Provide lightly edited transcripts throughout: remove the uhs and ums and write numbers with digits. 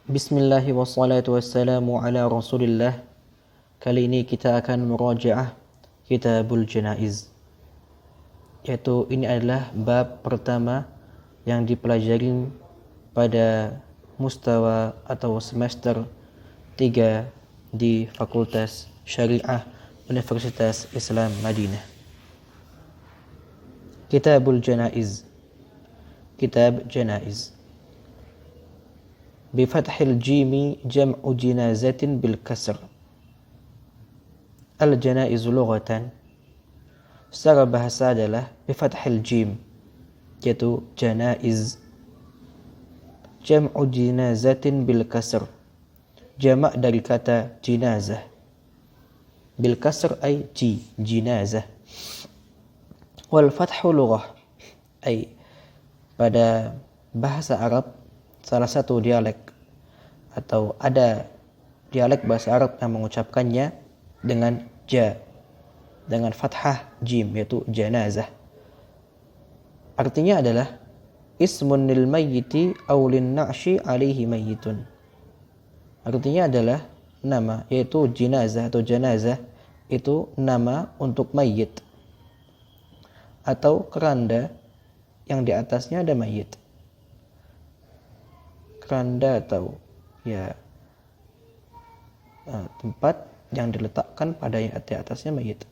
Bismillah wassalatu wassalamu ala rasulillah. Kali ini kita akan merajaah Kitabul Janaiz, yaitu ini adalah bab pertama yang dipelajari pada mustawa atau semester 3 di Fakultas Syariah Universitas Islam Madinah. Kitabul Janaiz, Kitab Janaiz. Bifathil jimi jam'u jinazatin bil kasr. Al janaiz lughatan, secara bahasa adalah bifathil jim, yaitu janaiz. Jam'u jinazatin bil kasr, jamak dari kata jinazah. Bil kasr ay jinazah. Wal fathu lughah, ay pada bahasa Arab salah satu dialek atau ada dialek bahasa Arab yang mengucapkannya dengan dengan fathah jim, yaitu janazah. Artinya adalah ismun lil mayyiti aw lin na'shi alaihi mayyitun. Artinya adalah nama, yaitu jinazah atau janazah itu nama untuk mayyit atau keranda yang di atasnya ada mayyit. Keranda atau tempat yang diletakkan pada yang di atasnya mayit.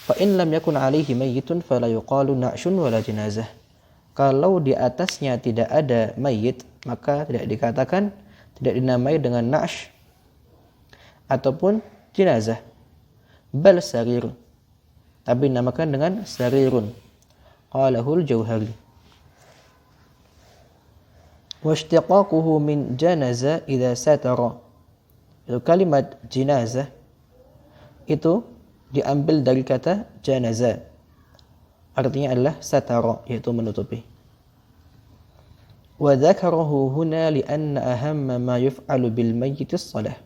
Fa in lam yakun alaihi mayyitun fala yuqalu na'shun wala janazah. Kalau di atasnya tidak ada mayit, maka tidak dikatakan, tidak dinamai dengan na'sh ataupun jenazah. Bal sarir, tapi dinamakan dengan sarirun. Qalahul Jauhari. Washtiqaquhu min janaza idza satara. Itu kalimat jenazah itu diambil dari kata janaza. Artinya adalah satara, yaitu menutupi. Wa dzakarahu huna li'anna ahamma ma yuf'alu bil mayyit as-shalah.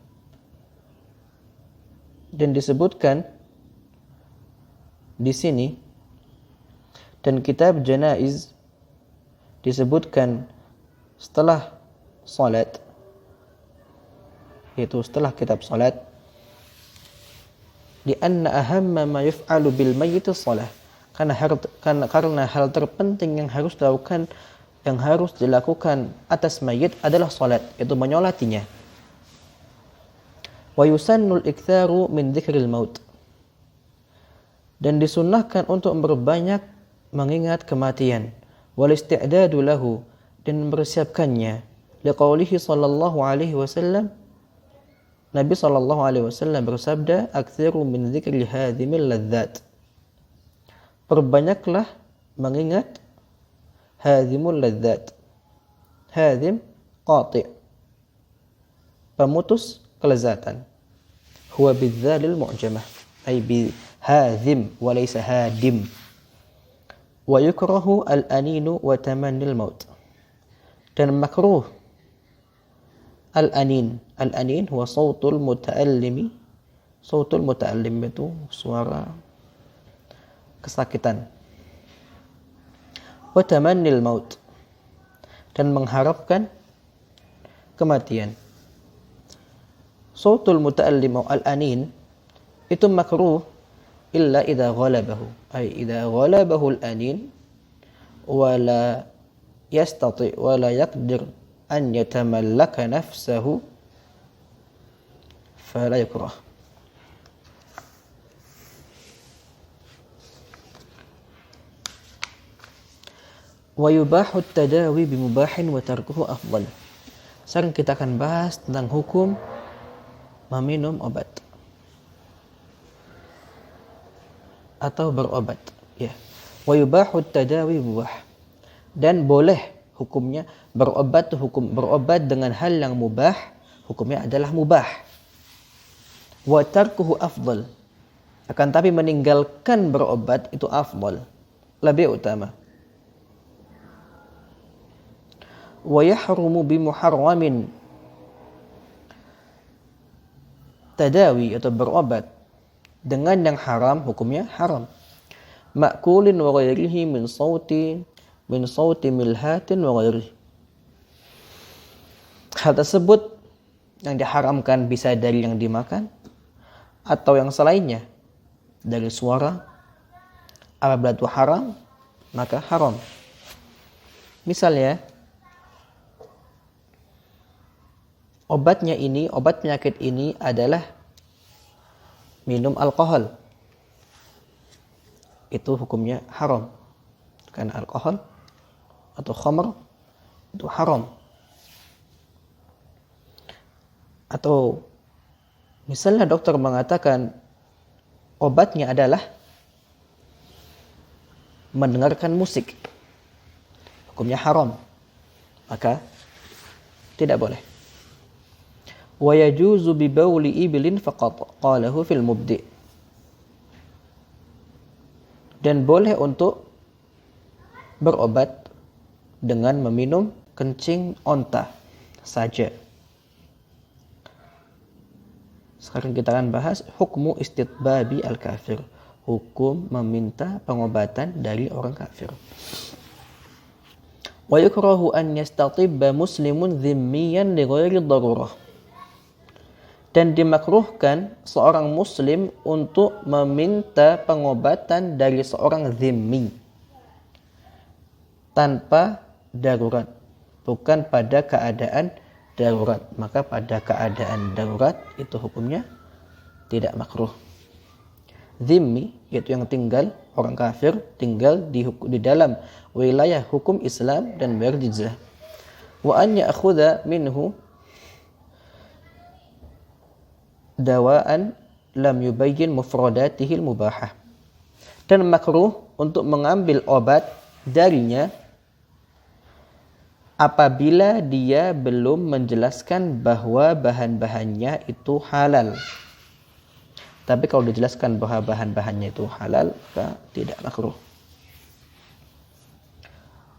Dan disebutkan di sini, dan kitab janaiz disebutkan setelah salat, yaitu setelah kitab salat, di anna ahamma ma yuf'alu bil mayyit as-shalah, karena hal terpenting yang harus dilakukan atas mayit adalah salat, yaitu menyolatinya. Wa yusannul iktsaru min dzikril maut, dan disunnahkan untuk berbanyak mengingat kematian. Wal isti'dadu lahu, dan mempersiapkannya. Liqaulihi sallallahu alaihi wasallam, Nabi sallallahu alaihi wasallam bersabda, aktsiru min dzikri hadhimil ladzat. Perbanyaklah mengingat hadhimul ladzat. Hadhim qati', pemutus kelezatan. Huwa bidzalil mu'jamah, ay bi hadhim wa laysa hadim. Wa yukrahu al-aninu wa tamannil maut. Dan makruh al-anin. Al-anin huwa sautul muta'allimi. Sautul muta'allim itu suara kesakitan. Wa tamannil maut, dan mengharapkan kematian. Sautul muta'allim atau al-anin itu makruh illa idza ghalabahu, ay idza ghalabahu al-anin wa la yastati wa la yaqdir an yatamallaka nafsahu fala yukrah. Wa yubahu at-tadawi bimubahin wa tarkuhu afdal. Sekarang kita akan bahas tentang hukum meminum obat atau berobat, ya. Wa yubahu at-tadawi mubah, dan boleh hukumnya berobat, hukum berobat dengan hal yang mubah, hukumnya adalah mubah. Wa tarkuhu afdal, akan tapi meninggalkan berobat itu afdal, lebih utama. Wa yahrumu bimuharramin, tadawi atau berobat dengan yang haram, hukumnya haram. Ma'kulin wa ghairihi min sauti milhatin wa ghairihi, Hal tersebut yang diharamkan bisa dari yang dimakan atau yang selainnya dari suara. Apabila itu haram, maka haram. Misalnya, obat penyakit ini adalah minum alkohol. Itu hukumnya haram. Karena alkohol atau khamr itu haram. Atau misalnya dokter mengatakan obatnya adalah mendengarkan musik. Hukumnya haram. Maka tidak boleh. Wa yajuzu bi bauli ibilin faqat qalahu fil mubdi. Dan boleh untuk berobat dengan meminum kencing onta saja. Sekarang kita akan bahas hukmu istitbabi al-kafir. Hukum meminta pengobatan dari orang kafir. Wa yukrahu an yastatibba muslimun dhimmiyan li ghairi darurah. Dan dimakruhkan seorang muslim untuk meminta pengobatan dari seorang dhimmi tanpa darurat, bukan pada keadaan darurat. Maka pada keadaan darurat itu hukumnya tidak makruh. Dhimmi yaitu yang tinggal, orang kafir tinggal di dalam wilayah hukum Islam dan bayar jizyah. Wa an ya'khudha minhu dawaan lam yubayyin mufradatihi al-mubahah. Dan makruh untuk mengambil obat darinya apabila dia belum menjelaskan bahwa bahan-bahannya itu halal. Tapi kalau dijelaskan bahwa bahan-bahannya itu halal, maka tidak makruh.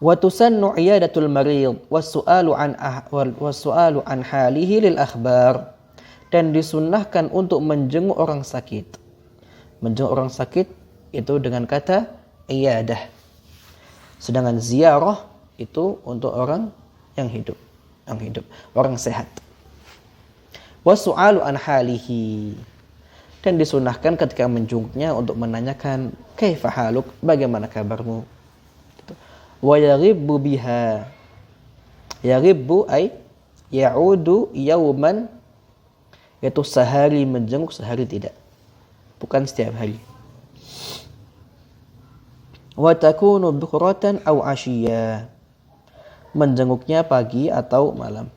Wa tusannu iyadatul marid was-su'alu an halihi lil akhbar. Dan disunnahkan untuk menjenguk orang sakit. Menjenguk orang sakit itu dengan kata iyadah. Sedangkan ziarah itu untuk orang yang hidup, orang sehat. Was-su'alu an halihi. Dan disunahkan ketika menjenguknya untuk menanyakan kaifa haluk, bagaimana kabarmu. Wa yaghibbu biha. Yaghibbu ay ya'udu yauman, yaitu sehari menjenguk, sehari tidak. Bukan setiap hari. Wa takunu bukratan aw ashiyya. Menjenguknya pagi atau malam.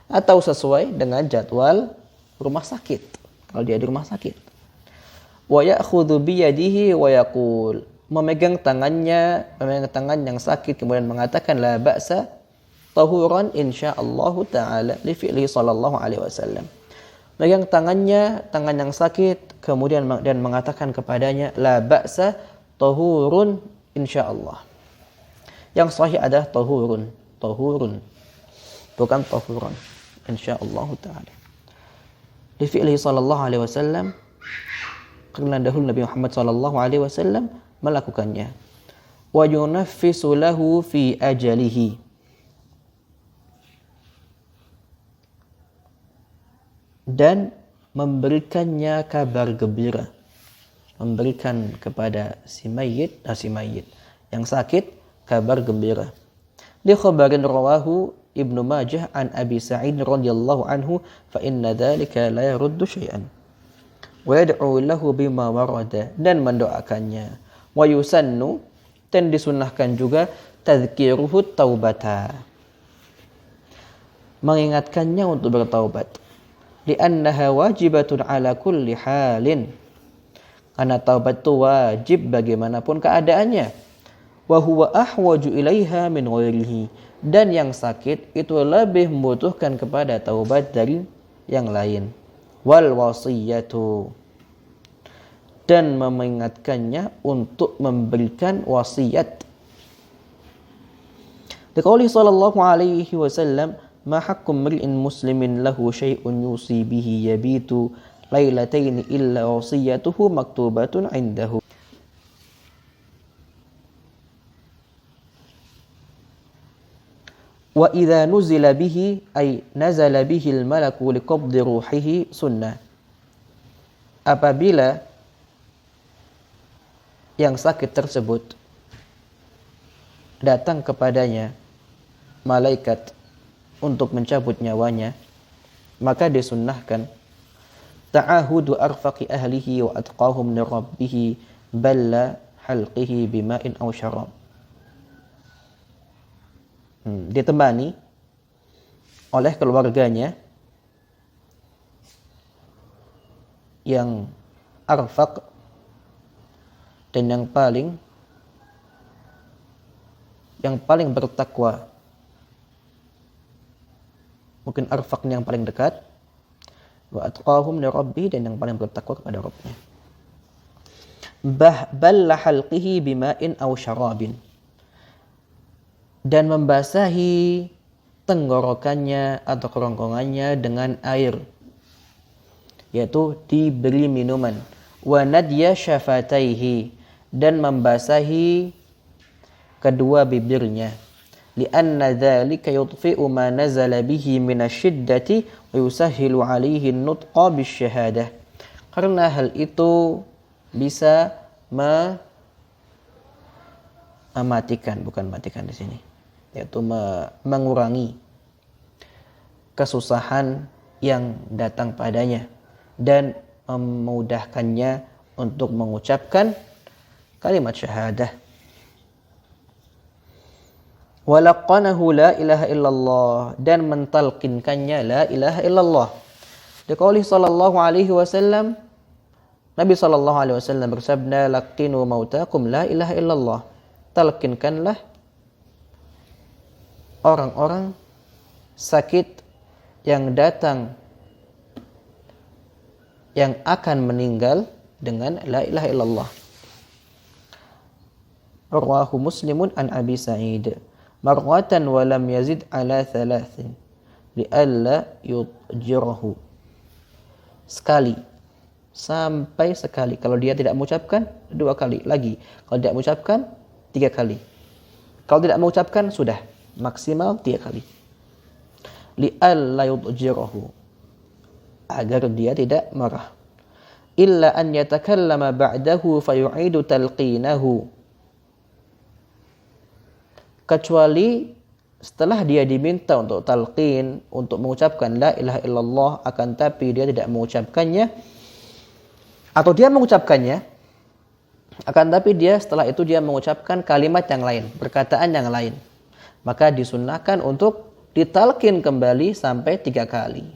Atau sesuai dengan jadwal rumah sakit. Kalau dia di rumah sakit. Wa ya'khudhu bi yadihi wa yaqul. Memegang tangan yang sakit kemudian mengatakan la ba'sa tahuran insyaallah taala li fi'li sallallahu alaihi wasallam. Memegang tangan yang sakit kemudian dan mengatakan kepadanya la ba'sa tahurun insyaallah. Yang sahih adalah tahurun, bukan tahuran, insyaallah taala. Di fi'lihi sallallahu alaihi wasallam, karena dahulu Nabi Muhammad sallallahu alaihi wasallam melakukannya. Wa yunaffisu lahu fi ajalihi. Dan memberikannya kabar gembira. Memberikan kepada si mayit yang sakit kabar gembira. Li khabarin rawahu Ibnu Majah an Abi Sa'id radhiyallahu anhu fa inna dzalika la yaruddu syai'an wa yad'u lahu bima warada, dan mendoakannya. Wa yusannu, dan disunnahkan juga tadzkiruhu taubata, mengingatkannya untuk bertaubat. Li'annaha wajibatun ala kulli halin, karena taubat itu wajib bagaimanapun keadaannya. Wa huwa ahwaju ilaiha min ghairihi, dan yang sakit itu lebih membutuhkan kepada taubat dari yang lain. Wal wasiyatu, dan mengingatkannya untuk memberikan wasiat. Liqauli sallallahu alaihi wasallam, ma haqqu mri'in muslimin lahu syai'un yusi bihi yabitu lailataini illa wasiyatuhu maktubatun 'indahu. Wa idza nuzila bihi ay nazala bihi al-malaku liqabdi ruhihi sunnah. Apabila yang sakit tersebut datang kepadanya malaikat untuk mencabut nyawanya, maka disunnahkan ta'ahudu arfaqi ahlihi wa atqahum li rabbih balla halqihi bima'in aw syarab. Ditemani oleh keluarganya yang arfaq dan yang paling bertakwa. Mungkin arfaqnya yang paling dekat, wa atqahum li rabbih, dan yang paling bertakwa kepada Rabbnya. Balla halqihi bima'in aw syarabin, dan membasahi tenggorokannya atau kerongkongannya dengan air, yaitu diberi minuman. Wa nadya syafataihi, dan membasahi kedua bibirnya. Lianna dzalika yudfi'u ma nazala bihi minasyiddati wa yusahhilu 'alaihi an-nutqa bisyahadah. Karena hal itu bisa matikan di sini, yaitu mengurangi kesusahan yang datang padanya dan memudahkannya untuk mengucapkan kalimat syahadah. Walaqanahu la ilaha illallah, dan mentalkinkannya la ilaha illallah. Diqauli sallallahu alaihi wasallam, Nabi sallallahu alaihi wasallam bersabda, laqinu mautakum la ilaha illallah. Talkinkanlah orang-orang sakit yang datang, yang akan meninggal dengan la ilaha illallah. Rawahu Muslimun an Abi Sa'id marwatan wa lam yazid ala thalathin li'alla yudjirahu. Sampai sekali. Kalau dia tidak mengucapkan, 2 kali lagi. Kalau tidak mengucapkan, 3 kali. Kalau tidak mengucapkan, sudah maksimal 3 kali. Li'alla yudjirahu, agar dia tidak marah. Illa an yatakallama ba'dahu fayu'idu talqinahu, kecuali setelah dia diminta untuk talqin, untuk mengucapkan la ilaha illallah, akan tapi dia tidak mengucapkannya, atau dia mengucapkannya akan tapi dia setelah itu dia mengucapkan kalimat yang lain, perkataan yang lain, maka disunnahkan untuk ditalqin kembali sampai 3 kali.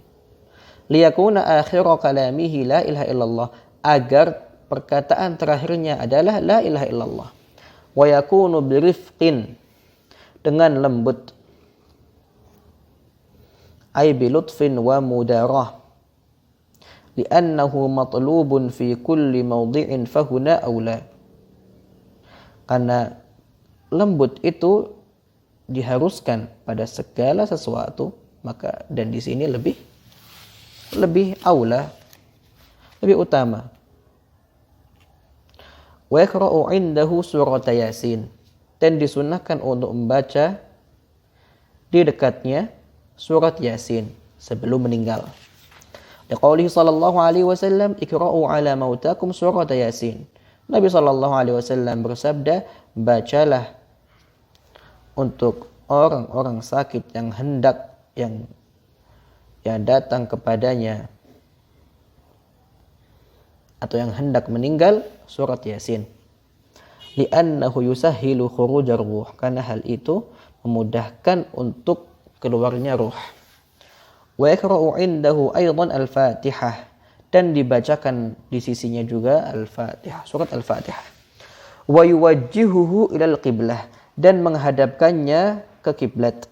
Liyakuna akhiru kalamihi la ilaha illallah, agar perkataan terakhirnya adalah la ilaha illallah. Wa yakunu birifqin, dengan lembut, ay bilutfin wa mudarah, li'annahu matlubun fi kulli mawdi'in fahuna aula. Karena lembut itu diharuskan pada segala sesuatu, maka dan di sini lebih aula, lebih utama. Wa yaqra'u 'indahu surat Yasin, dan disunnahkan untuk membaca di dekatnya surat Yasin sebelum meninggal. Liqaulihi sallallahu alaihi wasallam, iqra'u ala mautakum surat Yasin. Nabi sallallahu alaihi wasallam bersabda, bacalah untuk orang-orang sakit yang datang kepadanya atau yang hendak meninggal surat Yasin. Li'annahu yusahhilu khurujar ruh, karena hal itu memudahkan untuk keluarnya ruh. Wa yaqra'u 'indahu aidan al-Fatihah, dan dibacakan di sisinya juga al-Fatihah, surat al-Fatihah. Wa yuwajjihuhu ilal qiblah, dan menghadapkannya ke kiblat.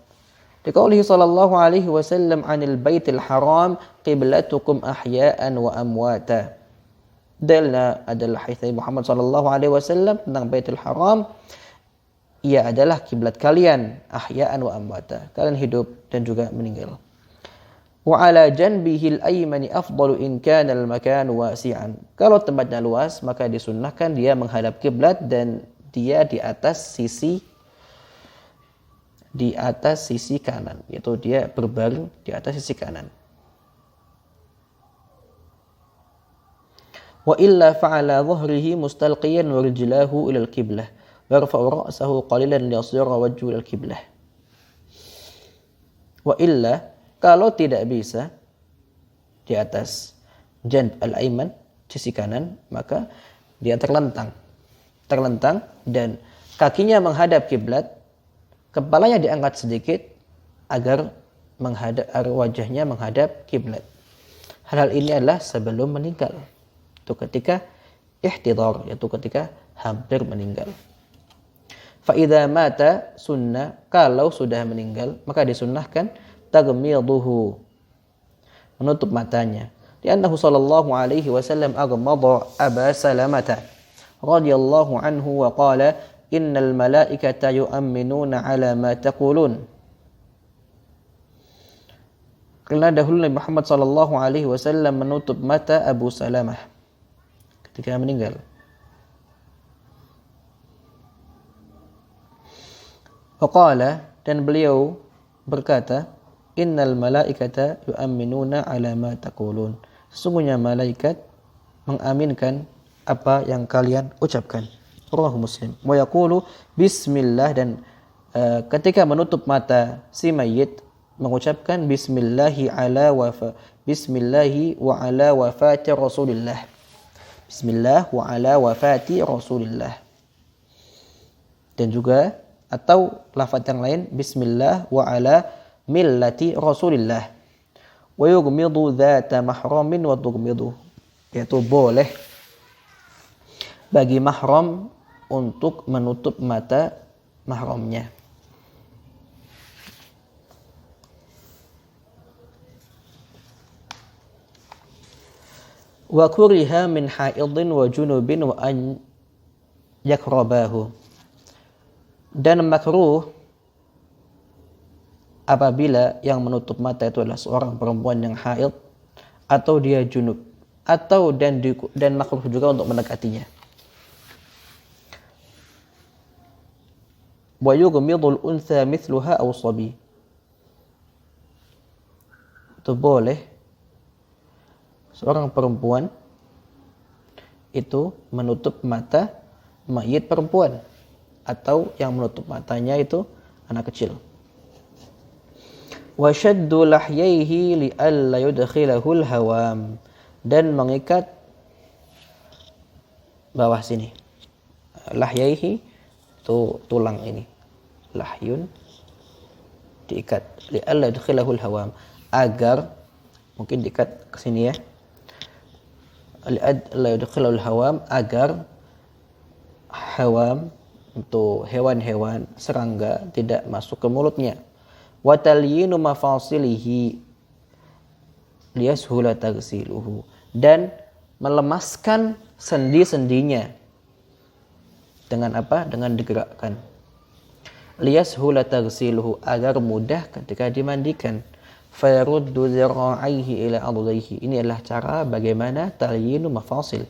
Diqaulihi sallallahu alaihi wasallam 'anil baitil haram qiblatukum ahya'an wa amwata. Dalilnya adalah hadis Muhammad sallallahu alaihi wasallam tentang Baitul Haram, ia adalah kiblat kalian, ahya'an wa amwata, kalian hidup dan juga meninggal. Wa ala janbihil aymani afdalu in kana al makan wasi'an. Kalau tempatnya luas, maka disunnahkan dia menghadap kiblat dan dia di atas sisi di atas sisi kanan, yaitu dia berbaring di atas sisi kanan. Wa illa fa'ala dhahrihi mustalqiyan wa rijlahu ila al-qiblah wa yarfa'u ra'sahu qalilan liyasira wajhu ila al-qiblah. Wa illa, kalau tidak bisa di atas janb al-ayman, sisi kanan, maka dia terlentang dan kakinya menghadap kiblat, kepalanya diangkat sedikit agar wajahnya menghadap kiblat. Hal ini adalah sebelum meninggal. Itu ketika ihtidar, yaitu ketika hampir meninggal. Fa idza mata sunnah, kalau sudah meninggal maka disunnahkan taghmiduhu, menutup matanya. Li'annahu sallallahu alaihi wasallam aghmada Aba Salamah radhiyallahu anhu wa qala innal malaikata yu'minuna ala ma taqulun. Karena dahulu Nabi Muhammad sallallahu alaihi wasallam menutup mata Abu Salamah ketika meninggal. Waqala, dan beliau berkata, innal malaikata yu'minuna ala ma taqulun. Sesungguhnya malaikat mengaminkan apa yang kalian ucapkan. Rawahu Muslim. Wa yaqulu bismillah, dan ketika menutup mata si mayit mengucapkan bismillahi wa ala wafati Rasulillah. Bismillah wa ala wafati Rasulillah. Dan juga atau lafaz yang lain bismillah wa ala millati Rasulillah. Wa yughmidu dzata mahramin wa tughmidu. Yaitu boleh bagi mahram untuk menutup mata mahramnya. Wa kuriha min haidin wa junubin wa an yakrabahu. Dan makruh apabila yang menutup mata itu adalah seorang perempuan yang haid atau dia junub, atau dan makruh juga untuk mendekatinya. Wa yughmidul untha mithluha aw sabi. Itu boleh seorang perempuan itu menutup mata mayit perempuan, atau yang menutup matanya itu anak kecil. Wa shaddu lahyaihi li alla yudkhilahul hawam, dan mengikat bawah sini. Lahyaihi itu tulang ini. Lahyun diikat li alla yudkhilahul hawam, agar mungkin diikat ke sini ya. La yudkhilul hawam, agar hawam untuk hewan-hewan serangga tidak masuk ke mulutnya. Wa talyinu mafasilihi liyashula taghsiluhu, dan melemaskan sendi-sendinya dengan apa? Dengan digerakkan. Liyashula taghsiluhu, agar mudah ketika dimandikan. Fayaruddu dzira'aihi ila adudaihi. Ini adalah cara bagaimana talyinu mafasil.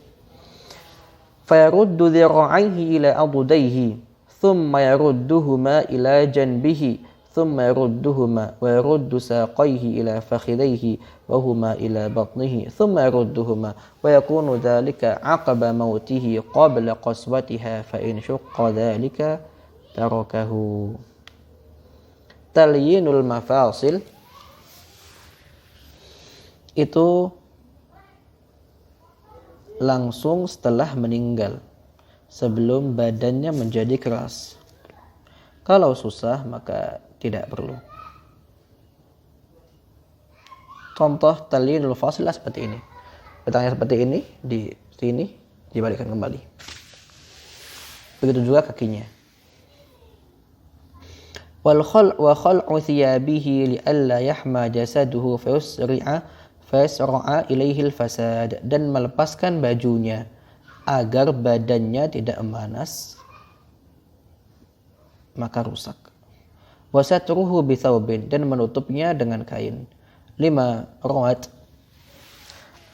Fayaruddu dzira'aihi ila adudaihi, thumma yarudduhuma ila janbihi, thumma yarudduhuma wa yaruddu saqaihi ila fakhidaihi wa huma ila batnihi, thumma yarudduhuma wa yakunu dhalika aqaba mautihi qabla qaswatiha fa in shaqqa dhalika tarakahu. Talyinul mafasil itu langsung setelah meninggal, sebelum badannya menjadi keras. Kalau susah maka tidak perlu. Contoh talyinul fasil seperti ini. Batangnya seperti ini, di sini dibalikkan kembali. Begitu juga kakinya. Wal khal'u thiyabihi li alla yahma jasaduhu fayasra'a ilaihil fasad, dan melepaskan bajunya agar badannya tidak memanas maka rusak. Wa satruhu bi thawbin, dan menutupnya dengan kain. 5. Rawat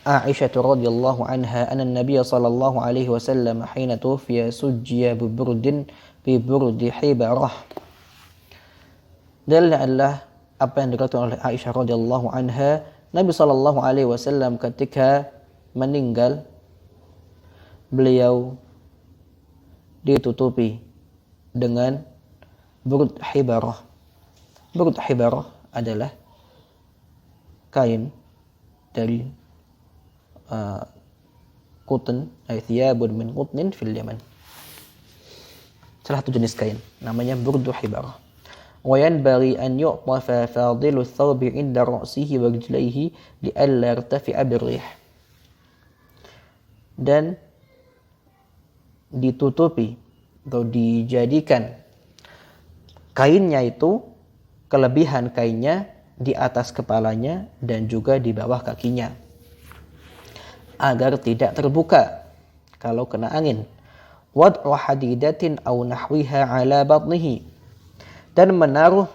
Aisyah radhiyallahu anha anna an-nabiy sallallahu alaihi wasallam hina tufiya sujjiya bi burdi hibarah Dalilnya adalah apa yang dikatakan oleh Aisyah radhiyallahu anha, Nabi sallallahu alaihi wasallam ketika meninggal beliau ditutupi dengan burd hibarah. Burd hibarah adalah kain dari qutn, ay thiyabun min qutnin fil Yaman. Salah satu jenis kain namanya burdu hibarah. Wa yanbaghi an yu'tafa fadilu thawbi 'inda ra'sihi wa rijlaihi li'alla yartafi'a birrih. Dan ditutupi atau dijadikan kainnya itu, kelebihan kainnya di atas kepalanya dan juga di bawah kakinya agar tidak terbuka kalau kena angin. Wad'u hadidatin aw nahwiha 'ala batnihi, dan menaruh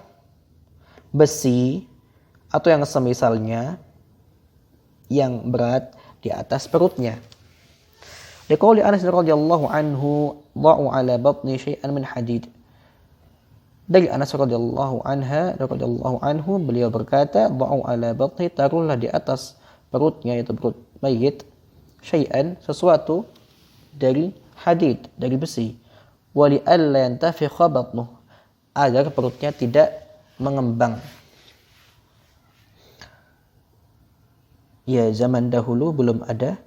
besi atau yang semisalnya yang berat di atas perutnya. Liqauli Anas radhiyallahu anhu, "Dha'u 'ala batni syai'an min hadid." Dari Anas radhiyallahu anhu beliau berkata, "Dha'u 'ala batni," taruhlah di atas perutnya, yaitu perut mayit, syai'an, sesuatu dari hadid, dari besi. Wa li alla yantafikha batnuhu, agar perutnya tidak mengembang. Ya, zaman dahulu belum ada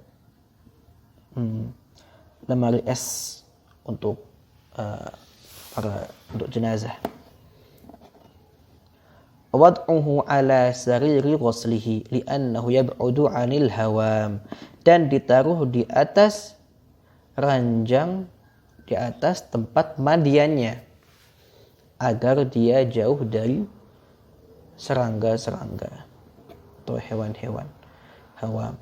lemari es untuk untuk jenazah. Wad'uhu ala sariri ghuslihi li'annahu yab'udu 'anil hawam, dan ditaruh di atas ranjang, di atas tempat mandiannya, agar dia jauh dari serangga-serangga atau hewan-hewan hawam.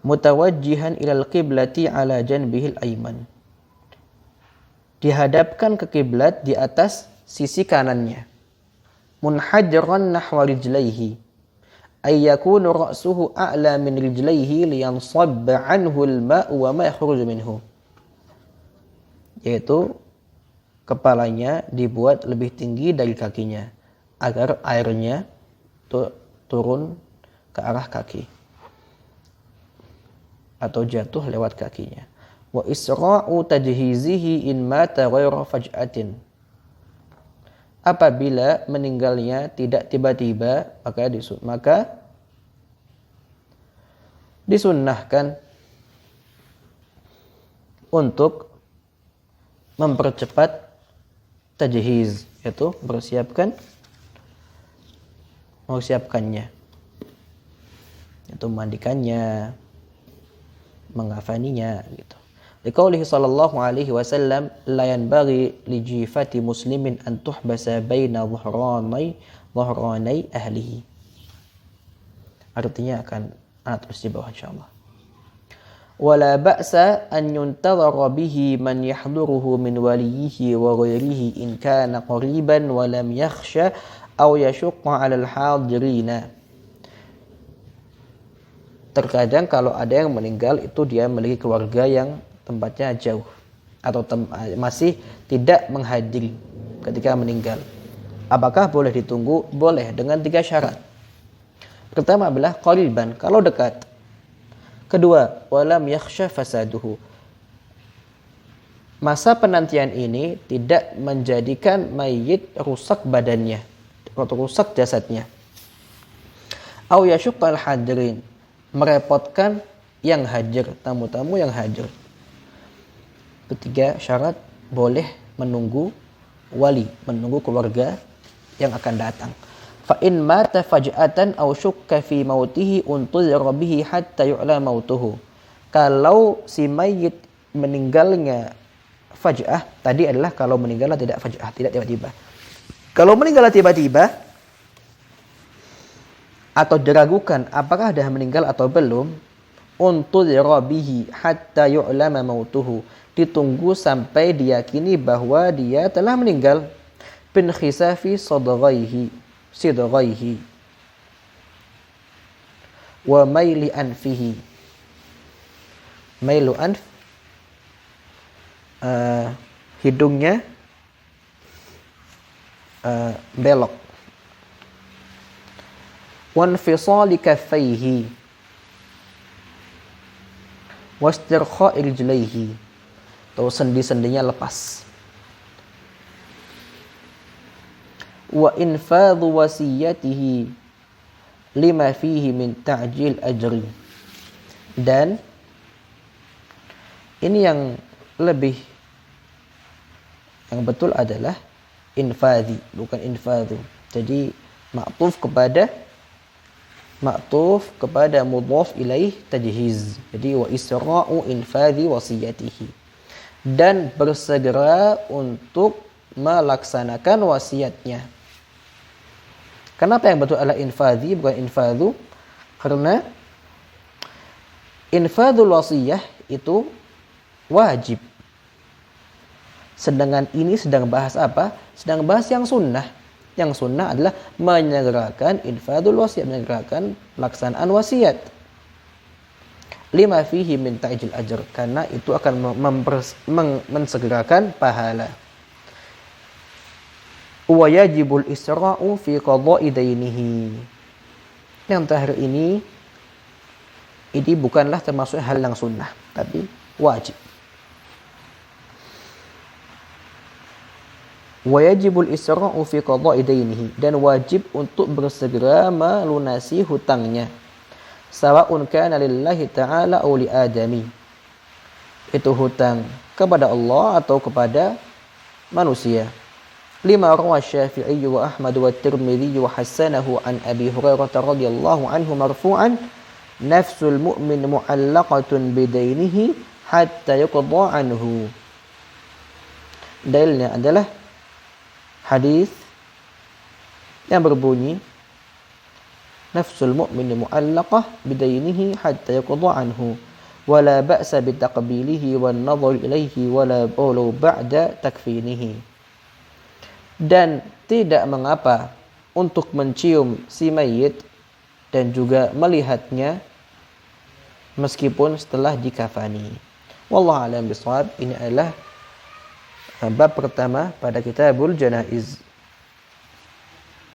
Mutawajjihan ilal qiblati ala janbihil ayman, dihadapkan ke kiblat di atas sisi kanannya. Munhajran nahwa rijlaihi, ay yakunu ra'suhu a'la min rijlaihi liyansabba anhu al-ma'u wa ma yakhruju minhu, yaitu kepalanya dibuat lebih tinggi dari kakinya agar airnya turun ke arah kaki atau jatuh lewat kakinya. Wa isra'u tajhizihi in mata ghayra faj'atin, apabila meninggalnya tidak tiba-tiba, maka disunnahkan untuk mempercepat tajhiz, yaitu mempersiapkannya, yaitu memandikannya, mengafaninya gitu. Liqaulihi sallallahu alaihi wasallam, la yanbaghi li jifati muslimin an tuhbasa baina dhuhranai ahlihi. Artinya akan terus di bawah insyaallah. Wala ba'sa an yuntadhara bihi man yahduruhu min waliyhi wa ghairihi in kana qariban wa lam yakhsha aw yashqa 'ala al-hadirina. Terkadang kalau ada yang meninggal itu dia memiliki keluarga yang tempatnya jauh atau masih tidak menghadiri ketika meninggal. Apakah boleh ditunggu? Boleh, dengan 3 syarat. Pertama adalah qariban, kalau dekat. Kedua, walam yakhsha fasaduhu, masa penantian ini tidak menjadikan mayit rusak badannya atau rusak jasadnya. Au yashuqqal hadirin, merepotkan yang hadir, tamu-tamu yang hadir. Ketiga syarat, boleh menunggu wali, menunggu keluarga yang akan datang. Fa in mata faj'atan aw syukka fi mautihi untuzira bihi hatta yu'la mautuhu. Kalau si mayit meninggalnya faj'ah, tadi adalah kalau meninggalnya tidak faj'ah, tidak tiba-tiba. Kalau meninggalnya tiba-tiba atau diragukan apakah dah meninggal atau belum, untuzira bihi hatta yu'lama mautuhu, ditunggu sampai diyakini bahwa dia telah meninggal. Bin khisafi sidghaihi wa maili anfihi. Mailu anf hidungnya belok. Wanfisali kaffaihi wastirkha'i rijlaihi, atau sendi-sendinya lepas. Wa infadhu wasiyatihi lima fihi min ta'jil ajri. Dan ini yang betul adalah infadhi, bukan infadhu. Jadi ma'tuf kepada mudhaf ilaih tajhiz. Jadi wa isra'u infadhi wasiyatihi, dan bersegera untuk melaksanakan wasiatnya. Kenapa yang betul adalah infadhi bukan infadhu? Karena infadhul wasiyah itu wajib. Sedangkan ini sedang bahas apa? Sedang bahas yang sunnah. Yang sunnah adalah menyegerakan infadhul wasiyah, menyegerakan pelaksanaan wasiat. Lima fihi min ta'jil ajr, karena itu akan mensegerakan pahala. Wa yajibul isra'u fi qada'i dainihi. Yang terakhir ini bukanlah termasuk hal yang sunnah, tapi wajib. Wa yajibul isra'u fi qada'i dainihi, dan wajib untuk bersegera melunasi hutangnya. Sawa'un kana lillahi ta'ala aw li adami. Itu hutang kepada Allah atau kepada manusia. Lima rawa Syafi'i wa Ahmad wa Tirmidzi wa hasanahu an Abi Hurairah radhiyallahu anhu marfu'an, nafsul mu'min mu'allaqatun bidainihi hatta yuqda anhu. Dalilnya adalah hadis yang berbunyi nafsul mu'min mu'allaqah bidainihi hatta yuqda anhu wala ba'sa bitaqbilihi wan nadhar ilaihi wala ba'lu ba'da takfinihi. Dan tidak mengapa untuk mencium si mayit dan juga melihatnya meskipun setelah dikafani. Wallahu a'lam bishawab. Ini adalah bab pertama pada kitabul janaiz.